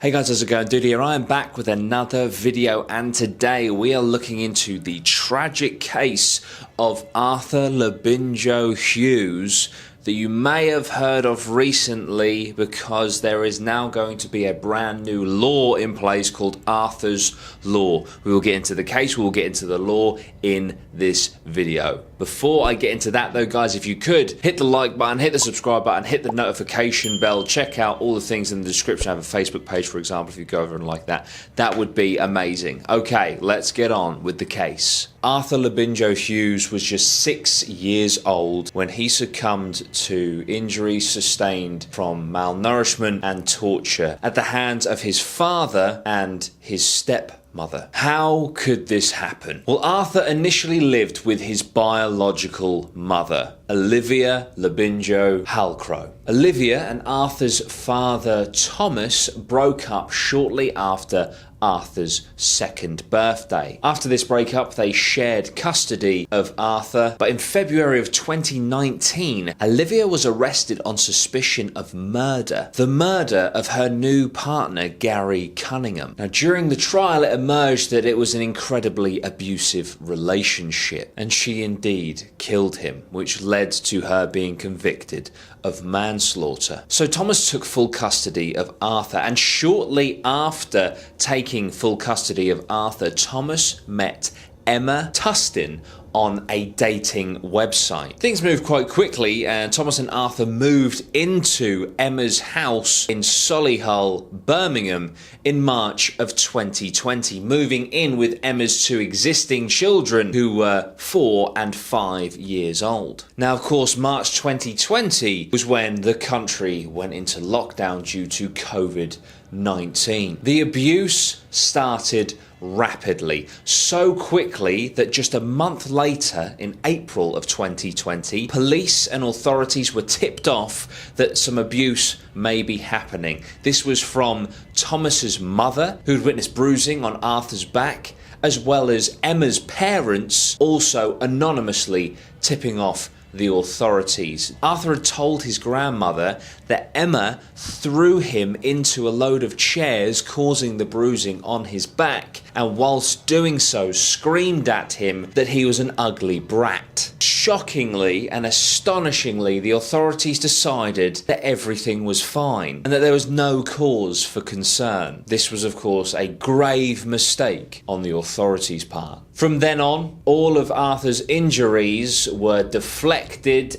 Hey guys, how's it going? Dudey here. I am back with another video, and today we are looking into the tragic case of Arthur Labinjo-Hughes that you may have heard of recently, because there is now going to be a brand new law in place called Arthur's Law. We will get into the case, we will get into the law in this video. Before I get into that though, guys, if you could hit the like button, hit the subscribe button, hit the notification bell, check out all the things in the description. I have a Facebook page, for example, if you go over and like that, that would be amazing. Okay, let's get on with the case. Arthur Labinjo-Hughes was just 6 years old when he succumbed to injuries sustained from malnourishment and torture at the hands of his father and his stepmother. How could this happen? Well, Arthur initially lived with his biological mother, Olivia Labinjo-Hughes. Olivia and Arthur's father, Thomas, broke up shortly after Arthur's second birthday. After this breakup, they shared custody of Arthur, but in February of 2019, Olivia was arrested on suspicion of murder. The murder of her new partner, Gary Cunningham. Now, during the trial, it emerged that it was an incredibly abusive relationship, and she indeed killed him, which led to her being convicted of manslaughter. So Thomas took full custody of Arthur, and shortly after taking full custody of Arthur, Thomas met Emma Tustin on a dating website. Things moved quite quickly, and Thomas and Arthur moved into Emma's house in Solihull, Birmingham in March of 2020, moving in with Emma's two existing children who were 4 and 5 years old. Now, of course, March 2020 was when the country went into lockdown due to COVID-19. The abuse started rapidly, so quickly that just a month later, in April of 2020, police and authorities were tipped off that some abuse may be happening. This was from Thomas's mother, who'd witnessed bruising on Arthur's back, as well as Emma's parents, also anonymously tipping off the authorities. Arthur had told his grandmother that Emma threw him into a load of chairs, causing the bruising on his back, and whilst doing so screamed at him that he was an ugly brat. Shockingly and astonishingly, the authorities decided that everything was fine and that there was no cause for concern. This was, of course, a grave mistake on the authorities' part. From then on, all of Arthur's injuries were deflected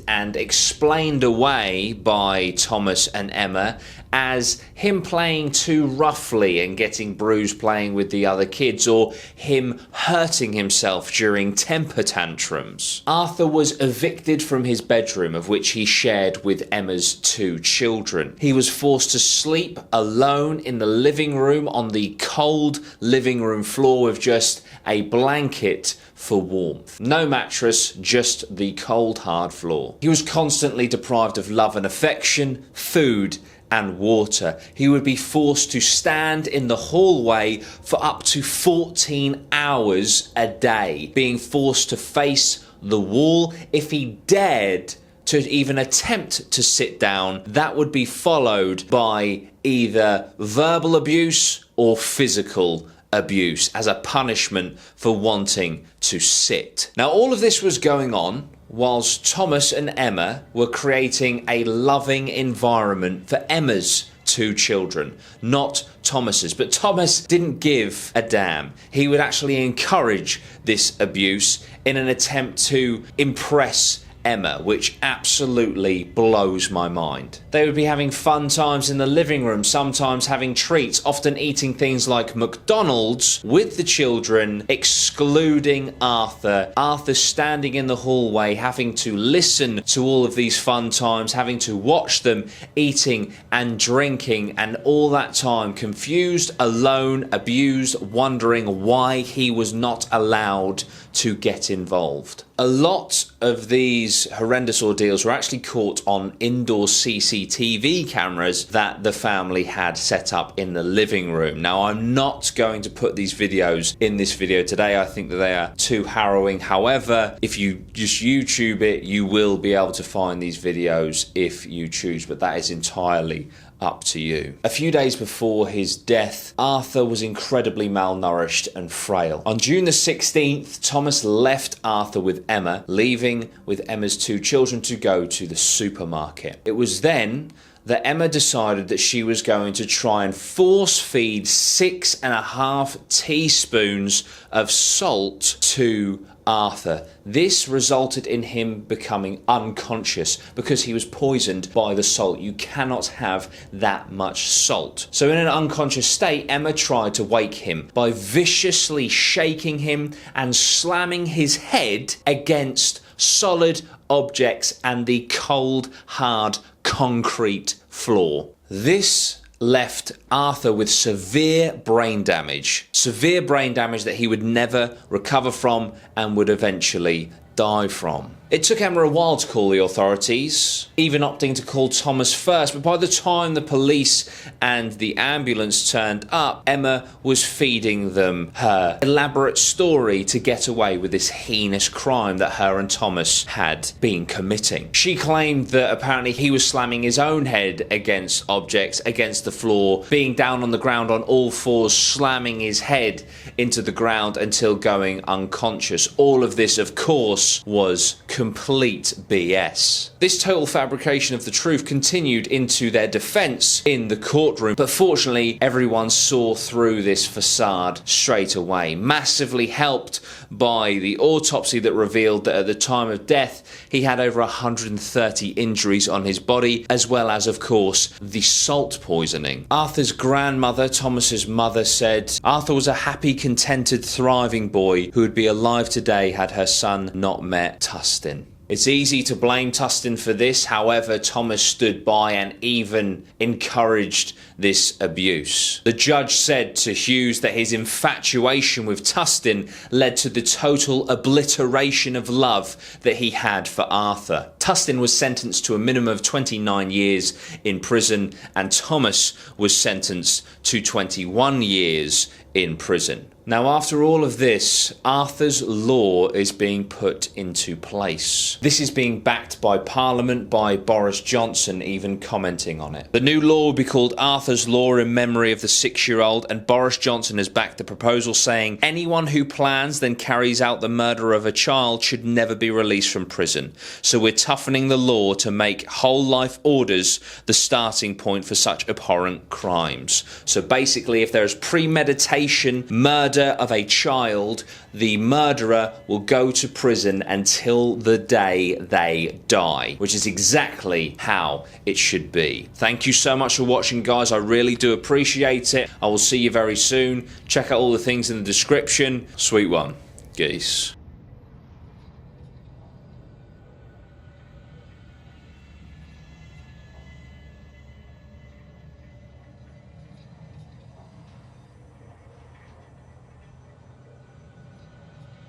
and explained away by Thomas and Emma as him playing too roughly and getting bruised playing with the other kids, or him hurting himself during temper tantrums. Arthur was evicted from his bedroom, of which he shared with Emma's two children. He was forced to sleep alone in the living room on the cold living room floor with just a blanket for warmth. No mattress, just the cold hard floor. He was constantly deprived of love and affection, food and water. He would be forced to stand in the hallway for up to 14 hours a day, being forced to face the wall. If he dared to even attempt to sit down, that would be followed by either verbal abuse or physical abuse as a punishment for wanting to sit. Now, all of this was going on whilst Thomas and Emma were creating a loving environment for Emma's two children, not Thomas's. But Thomas didn't give a damn. He would actually encourage this abuse in an attempt to impress Emma, which absolutely blows my mind. They would be having fun times in the living room, sometimes having treats, often eating things like McDonald's with the children, excluding Arthur. Arthur standing in the hallway, having to listen to all of these fun times, having to watch them eating and drinking, and all that time confused, alone, abused, wondering why he was not allowed to get involved. A lot of these horrendous ordeals were actually caught on indoor CCTV cameras that the family had set up in the living room. Now, I'm not going to put these videos in this video today. I think that they are too harrowing. However, if you just YouTube it, you will be able to find these videos if you choose, but that is entirely up to you. A few days before his death, Arthur was incredibly malnourished and frail. On June the 16th, Thomas left Arthur with Emma, leaving with Emma's 2 children to go to the supermarket. It was then that Emma decided that she was going to try and force feed 6.5 teaspoons of salt to Arthur. This resulted in him becoming unconscious because he was poisoned by the salt. You cannot have that much salt. So in an unconscious state, Emma tried to wake him by viciously shaking him and slamming his head against solid objects and the cold, hard concrete floor. This left Arthur with severe brain damage that he would never recover from and would eventually die from. It took Emma a while to call the authorities, even opting to call Thomas first, but by the time the police and the ambulance turned up, Emma was feeding them her elaborate story to get away with this heinous crime that her and Thomas had been committing. She claimed that apparently he was slamming his own head against objects, against the floor, being down on the ground on all fours, slamming his head into the ground until going unconscious. All of this, of course, was complete BS. This total fabrication of the truth continued into their defense in the courtroom, but fortunately everyone saw through this facade straight away, massively helped by the autopsy that revealed that at the time of death he had over 130 injuries on his body, as well as, of course, the salt poisoning. Arthur's grandmother, Thomas's mother, said Arthur was a happy, contented, thriving boy who would be alive today had her son not met Tustin. It's easy to blame Tustin for this, however, Thomas stood by and even encouraged this abuse. The judge said to Hughes that his infatuation with Tustin led to the total obliteration of love that he had for Arthur. Tustin was sentenced to a minimum of 29 years in prison, and Thomas was sentenced to 21 years in prison. Now, after all of this, Arthur's law is being put into place. This is being backed by Parliament, by Boris Johnson even commenting on it. The new law will be called Arthur's Law in memory of the 6-year-old, and Boris Johnson has backed the proposal, saying anyone who plans then carries out the murder of a child should never be released from prison. So we're toughening the law to make whole life orders the starting point for such abhorrent crimes. So basically, if there is premeditation, murder of a child, the murderer will go to prison until the day they die, which is exactly how it should be. Thank you so much for watching, guys. I really do appreciate it. I will see you very soon. Check out all the things in the description. Sweet one. Geese.